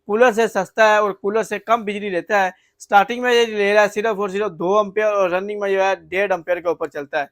Cooler से सस्ता है और कूलर से कम बिजली लेता है। स्टार्टिंग में ये ले रहा है सिर्फ और सिर्फ 2 एम्पेयर और रनिंग में जो है 1.5 एम्पेयर के ऊपर चलता है।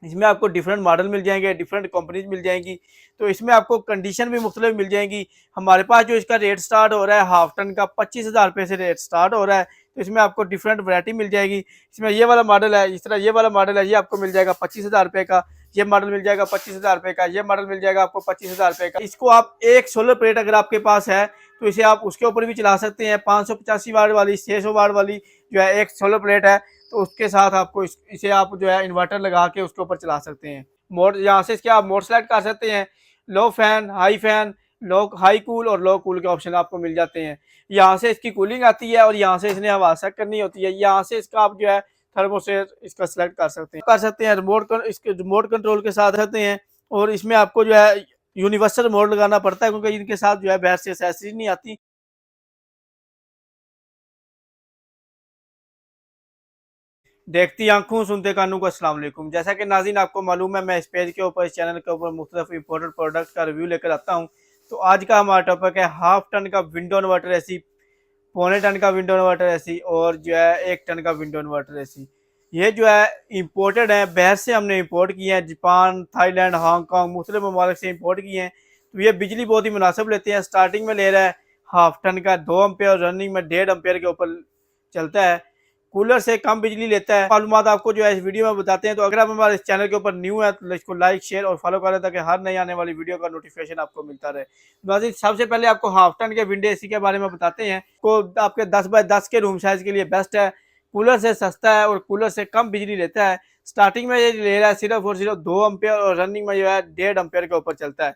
इसमें आपको डिफरेंट मॉडल मिल जाएंगे, डिफरेंट कंपनीज मिल जाएंगी, तो इसमें आपको कंडीशन भी मुख्तलिफ मिल जाएंगी। हमारे पास जो इसका रेट स्टार्ट हो रहा है हाफ टन का 25,000 रुपये से रेट स्टार्ट हो रहा है। तो इसमें आपको डिफरेंट वैरायटी मिल जाएगी। इसमें ये वाला मॉडल है, इस तरह ये वाला मॉडल है, ये आपको मिल जाएगा 25,000 रुपये का। ये मॉडल मिल जाएगा 25,000 रुपये का। ये मॉडल मिल जाएगा आपको 25,000 रुपये का। इसको आप एक सोलर प्लेट अगर आपके पास है तो इसे आप उसके ऊपर भी चला सकते हैं। 585 वाट वाली, 600 वाट वाली जो है एक सोलर प्लेट है, तो उसके साथ आपको इसे आप जो है इन्वर्टर लगा के उसके ऊपर चला सकते हैं। मोड यहाँ से इसके आप मोड सेलेक्ट कर सकते हैं। लो फैन, लो हाई कूल और लो कूल के ऑप्शन आपको मिल जाते हैं। यहाँ से इसकी कूलिंग आती है और यहाँ से इसने हवा सेट करनी होती है। यहाँ से इसका आप जो है थर्मोस्टेट इसका सिलेक्ट कर सकते हैं इसके रिमोट कंट्रोल के साथ रहते हैं। और इसमें आपको जो है यूनिवर्सल मोड लगाना पड़ता है क्योंकि इनके साथ जो है बाहर से एक्सेसरीज नहीं आती। देखती आंखों सुनते कानों को अस्सलाम वालेकुम। जैसा कि नाज़रीन आपको मालूम है, मैं इस पेज के ऊपर, इस चैनल के ऊपर मुख्तलिफ इंपोर्टेड प्रोडक्ट्स का रिव्यू लेकर आता हूं। तो आज का हमारा टॉपिक है हाफ टन का विंडो इन्वर्टर एसी, पौने टन का विंडो इन्वर्टर एसी और जो है 1 टन का विंडो इन्वर्टर एसी। ये जो है इंपोर्टेड है, बाहर से हमने इंपोर्ट किए हैं, जापान, थाईलैंड, हांगकॉन्ग, मुख्तलिफ ममालिक से इंपोर्ट किए हैं। तो ये बिजली बहुत ही मुनासिब लेते हैं। स्टार्टिंग में ले रहा है हाफ टन का 2 एम्पेयर, रनिंग में 1.5 एम्पेयर के ऊपर चलता है। कूलर से कम बिजली लेता है। मालूमात आपको जो है इस वीडियो में बताते हैं। तो अगर आप हमारे इस चैनल के ऊपर न्यू है तो इसको लाइक, शेयर और फॉलो करें ताकि हर नई आने वाली वीडियो का नोटिफिकेशन आपको मिलता रहे। नाज़रीन, सबसे पहले आपको हाफ टन के विंडो एसी के बारे में बताते हैं। को आपके 10 बाय 10 के रूम साइज के लिए बेस्ट है। कूलर से सस्ता है और कूलर से कम बिजली लेता है। स्टार्टिंग में ये ले रहा है सिर्फ और सिर्फ 2 एम्पेयर और रनिंग में जो है 1.5 एम्पेयर के ऊपर चलता है।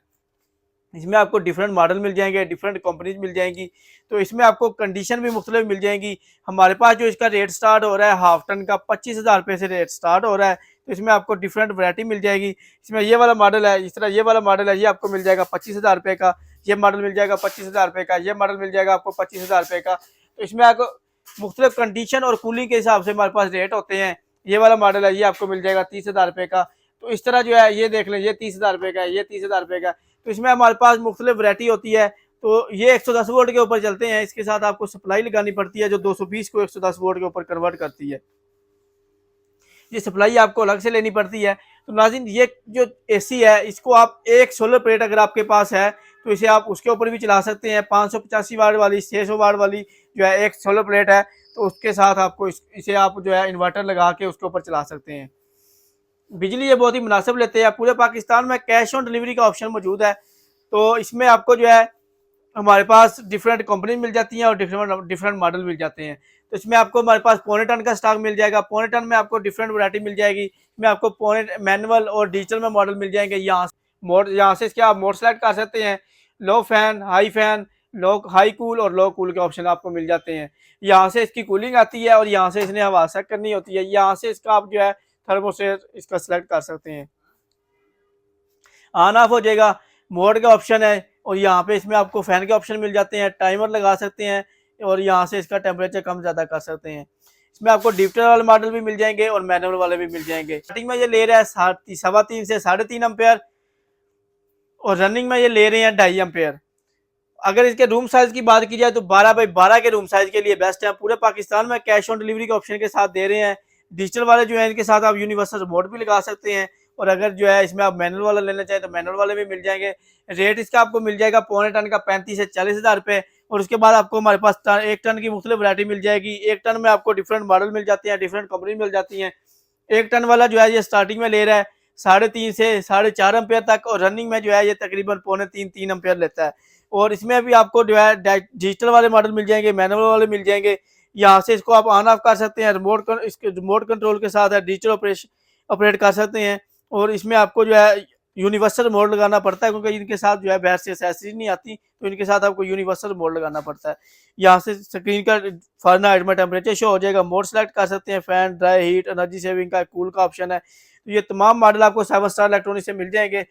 इसमें आपको डिफरेंट मॉडल मिल जाएंगे, डिफरेंट कंपनीज मिल जाएंगी, तो इसमें आपको कंडीशन भी मुख्तलिफ मिल जाएंगी। हमारे पास जो इसका रेट स्टार्ट हो रहा है हाफ टन का 25,000 रुपये से रेट स्टार्ट हो रहा है। तो इसमें आपको डिफरेंट वैरायटी मिल जाएगी। इसमें ये वाला मॉडल है, इस तरह ये वाला मॉडल है, ये आपको मिल जाएगा 25,000 रुपये का। ये मॉडल मिल जाएगा 25,000 रुपये का। ये मॉडल मिल जाएगा आपको 25,000 रुपये का। तो इसमें आपको मुख्तलिफ कंडीशन और कूलिंग के हिसाब से हमारे पास रेट होते हैं। ये वाला मॉडल है, ये आपको मिल जाएगा 30,000 रुपये का। तो इस तरह जो है ये देख लें, ये 30,000 रुपये का है, ये 30,000 रुपये का। तो इसमें हमारे पास मुख्तलिफ वैरायटी होती है। तो ये 110 वोल्ट के ऊपर चलते हैं। इसके साथ आपको सप्लाई लगानी पड़ती है जो 220 को 110 वोल्ट के ऊपर कन्वर्ट करती है। ये सप्लाई आपको अलग से लेनी पड़ती है। तो नाज़रीन, ये जो एसी है इसको आप एक सोलर प्लेट अगर आपके पास है तो इसे आप उसके ऊपर भी चला सकते हैं। 585 वाट वाली, 600 वाट वाली जो है एक सोलर प्लेट है, तो उसके साथ आपको इसे आप जो है इन्वर्टर लगा के उसके ऊपर चला सकते हैं। बिजली ये बहुत ही मुनासिब लेते हैं। पूरे पाकिस्तान में कैश ऑन डिलीवरी का ऑप्शन मौजूद है। तो इसमें आपको जो है हमारे पास डिफरेंट कंपनी मिल जाती हैं और डिफरेंट डिफरेंट मॉडल मिल जाते हैं। तो इसमें आपको हमारे पास पौने टन का स्टॉक मिल जाएगा। पौने टन में आपको डिफरेंट वैरायटी मिल जाएगी। इसमें आपको पौने मैनुअल और डिजिटल में मॉडल मिल जाएंगे। यहाँ से इसके आप मोड सेलेक्ट कर सकते हैं। लो फैन, लो हाई कूल और लो कूल के ऑप्शन आपको मिल जाते हैं। यहाँ से इसकी कूलिंग आती है और यहाँ से इसने हवा सेट करनी होती है। यहाँ से इसका आप जो है थर्मोस्टेट इसका सिलेक्ट कर सकते हैं। ऑन ऑफ हो जाएगा, मोड का ऑप्शन है और यहाँ पे इसमें आपको फैन के ऑप्शन मिल जाते हैं। टाइमर लगा सकते हैं और यहाँ से इसका टेम्परेचर कम ज़्यादा कर सकते हैं। इसमें आपको डिजिटल वाले मॉडल भी मिल जाएंगे और मैनुअल वाले भी मिल जाएंगे। स्टार्टिंग में ये ले रहा है 3.5 से 3.5 एम्पेयर और रनिंग में ये ले रहे हैं 2.5 एम्पेयर। अगर इसके रूम साइज की बात की जाए तो 12 बाई 12 के रूम साइज के लिए बेस्ट है। पूरे पाकिस्तान में कैश ऑन डिलीवरी के ऑप्शन के साथ दे रहे हैं। डिजिटल वाले जो है इनके साथ आप यूनिवर्सल रिमोट भी लगा सकते हैं और अगर जो है इसमें आप मैनुअल वाला लेना चाहें तो मैनुअल वाले भी मिल जाएंगे। रेट इसका आपको मिल जाएगा पौने टन का 35 से 40,000 रुपये। और उसके बाद आपको हमारे पास 1 टन की मुख्तलिफ वैरायटी मिल जाएगी। 1 टन में आपको डिफरेंट मॉडल मिल जाते हैं, डिफरेंट कंपनी मिल जाती हैं। 1 टन वाला जो है ये स्टार्टिंग में ले रहा है 3.5 से 4.5 एम्पेयर तक और रनिंग में जो है ये तकरीबन पौने 3 एम्पेयर लेता है। और इसमें भी आपको जो है डिजिटल वाले मॉडल मिल जाएंगे, मैनुअल वाले मिल जाएंगे। यहाँ से इसको आप ऑन ऑफ कर सकते हैं। इसके रिमोट कंट्रोल के साथ है, डिजिटल ऑपरेट कर सकते हैं। और इसमें आपको जो है यूनिवर्सल मोड लगाना पड़ता है क्योंकि इनके साथ जो है बाहर से एक्सेसरीज नहीं आती, तो इनके साथ आपको यूनिवर्सल मोड लगाना पड़ता है। यहाँ से स्क्रीन का फ़ारेनहाइट में टेम्परेचर शो हो जाएगा। मोड सेलेक्ट कर सकते हैं। Fan, dry, heat, energy saving का, कूल का ऑप्शन है। तो ये तमाम मॉडल आपको 7 स्टार इलेक्ट्रॉनिक से मिल जाएंगे।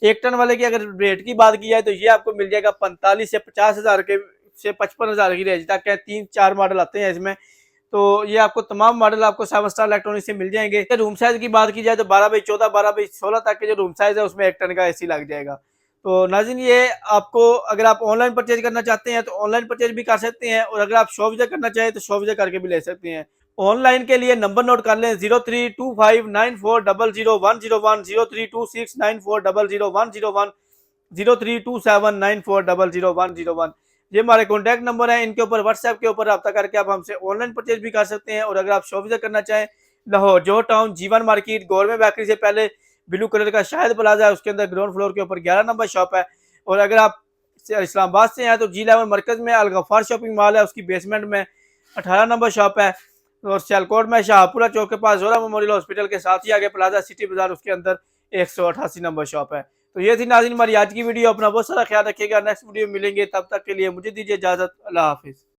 1 टन वाले की अगर रेट की बात की जाए तो ये आपको मिल जाएगा 45 से 50,000 के से 55,000 की रेंज तक है। 3-4 मॉडल आते हैं इसमें। तो ये आपको तमाम मॉडल आपको 7 स्टार इलेक्ट्रॉनिक से मिल जाएंगे। रूम साइज की बात की जाए तो 12 बाई 14, 12 बाई 16 तक के जो रूम साइज है उसमें 1 टन का एसी लग जाएगा। तो नाज़रीन ये आपको अगर आप ऑनलाइन परचेज करना चाहते हैं तो ऑनलाइन परचेज भी कर सकते हैं, और अगर आप शॉप विजिट करना चाहें तो शॉप विजिट करके भी ले सकते हैं। ऑनलाइन के लिए नंबर नोट कर लें 032594000101, 032694000101, 032794000101। ये हमारे कॉन्टैक्ट नंबर है, इनके ऊपर व्हाट्सएप के ऊपर रब्ता करके आप हमसे ऑनलाइन परचेज भी कर सकते हैं। और अगर आप शॉप विजिट करना चाहें लाहौर जो टाउन जीवन मार्केट गौरमेंट बेकरी से पहले ब्लू कलर का शायद प्लाजा है, उसके अंदर ग्राउंड फ्लोर के ऊपर 11 नंबर शॉप है। और अगर आप इस्लामाबाद से हैं तो G11 मरकज में अल गफ्फार शॉपिंग मॉल है, उसकी बेसमेंट में 18 नंबर शॉप है। और सियालकोट में शाहपुरा चौक के पास जोरा मेमोरियल हॉस्पिटल के साथ ही आगे प्लाजा सिटी बाजार, उसके अंदर 188 नंबर शॉप है। तो ये थी नाज़रीन हमारी आज की वीडियो। अपना बहुत सारा ख्याल रखिएगा, नेक्स्ट वीडियो में मिलेंगे, तब तक के लिए मुझे दीजिए इजाजत। अल्लाह हाफिज।